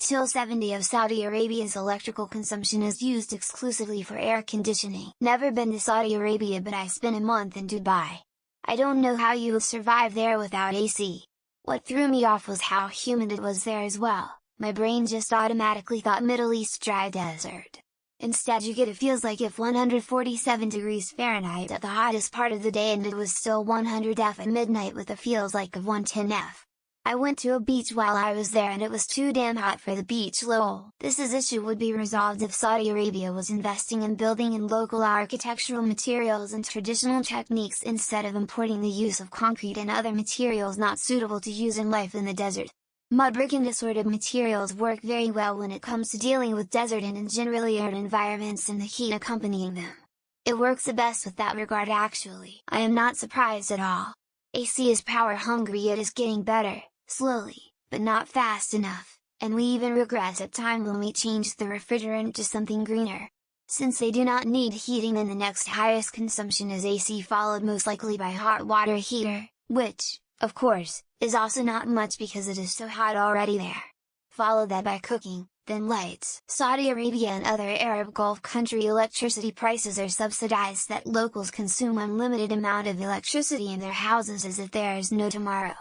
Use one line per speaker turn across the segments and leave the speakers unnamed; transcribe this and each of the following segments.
TIL 70 of Saudi Arabia's electrical consumption is used exclusively for air conditioning. Never been to Saudi Arabia, but I spent a month in Dubai. I don't know how you would survive there without AC. What threw me off was how humid it was there as well. My brain just automatically thought Middle East dry desert. Instead you get it feels like if 147 degrees Fahrenheit at the hottest part of the day and it was still 100 F at midnight with a feels like of 110 F. I went to a beach while I was there and it was too damn hot for the beach lol. This issue would be resolved if Saudi Arabia was investing in building in local architectural materials and traditional techniques instead of importing the use of concrete and other materials not suitable to use in life in the desert. Mud brick and assorted materials work very well when it comes to dealing with desert and in generally arid environments and the heat accompanying them. It works the best with that regard actually. I am not surprised at all. AC is power hungry, it is getting better. Slowly, but not fast enough, and we even regress at times when we change the refrigerant to something greener. Since they do not need heating, then the next highest consumption is AC, followed most likely by hot water heater, which, of course, is also not much because it is so hot already there. Follow that by cooking, then lights. Saudi Arabia and other Arab Gulf country electricity prices are subsidized that locals consume unlimited amount of electricity in their houses as if there is no tomorrow.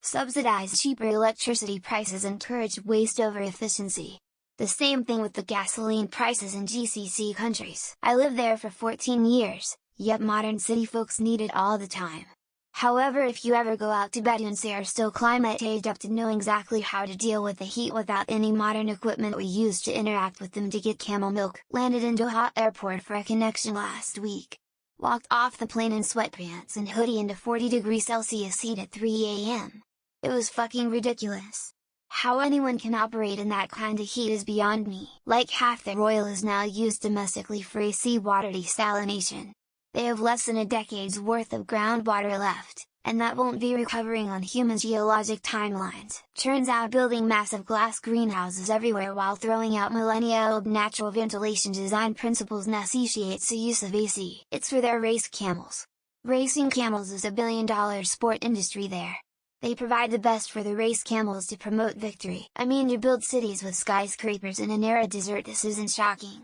Subsidized cheaper electricity prices encourage waste over efficiency. The same thing with the gasoline prices in GCC countries. I lived there for 14 years, yet modern city folks need it all the time. However, if you ever go out to Bedouins, they are still climatized up to know exactly how to deal with the heat without any modern equipment we use to interact with them to get camel milk. Landed in Doha airport for a connection last week. Walked off the plane in sweatpants and hoodie into 40 degrees Celsius heat at 3 AM. It was fucking ridiculous. How anyone can operate in that kind of heat is beyond me. Like half the oil is now used domestically for AC water desalination. They have less than a decade's worth of groundwater left, and that won't be recovering on human geologic timelines. Turns out building massive glass greenhouses everywhere while throwing out millennia-old natural ventilation design principles necessitates the use of AC. It's for their race camels. Racing camels is a billion-dollar sport industry there. They provide the best for the race camels to promote victory. I mean, you build cities with skyscrapers in an arid desert, this isn't shocking.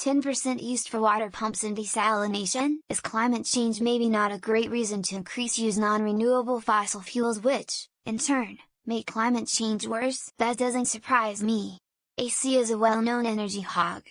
10% used for water pumps and desalination? Is climate change maybe not a great reason to increase use non-renewable fossil fuels which, in turn, make climate change worse? That doesn't surprise me. AC is a well-known energy hog.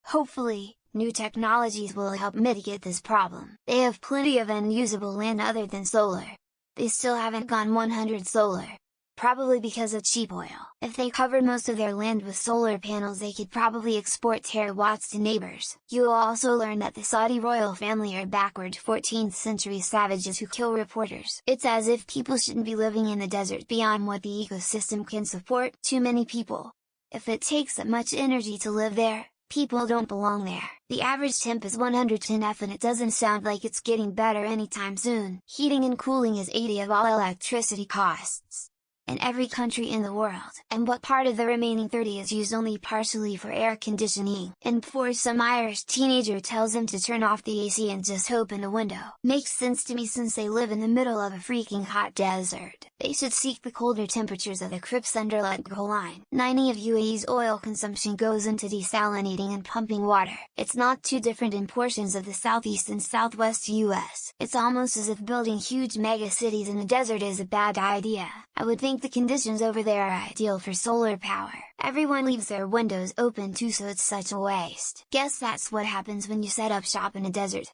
Hopefully, new technologies will help mitigate this problem. They have plenty of unusable land other than solar. They still haven't gone 100 solar. Probably because of cheap oil. If they covered most of their land with solar panels, they could probably export terawatts to neighbors. You will also learn that the Saudi royal family are backward 14th century savages who kill reporters. It's as if people shouldn't be living in the desert beyond what the ecosystem can support. Too many people. If it takes that much energy to live there, people don't belong there. The average temp is 110 F and it doesn't sound like it's getting better anytime soon. Heating and cooling is 80% of all electricity costs in every country in the world. And what part of the remaining 30% is used only partially for air conditioning? And before some Irish teenager tells them to turn off the AC and just open a window. Makes sense to me since they live in the middle of a freaking hot desert. They should seek the colder temperatures of the Crips Sunderland line. 90% of UAE's oil consumption goes into desalinating and pumping water. It's not too different in portions of the southeast and southwest US. It's almost as if building huge mega cities in the desert is a bad idea. I would think the conditions over there are ideal for solar power. Everyone leaves their windows open too, so it's such a waste. Guess that's what happens when you set up shop in a desert.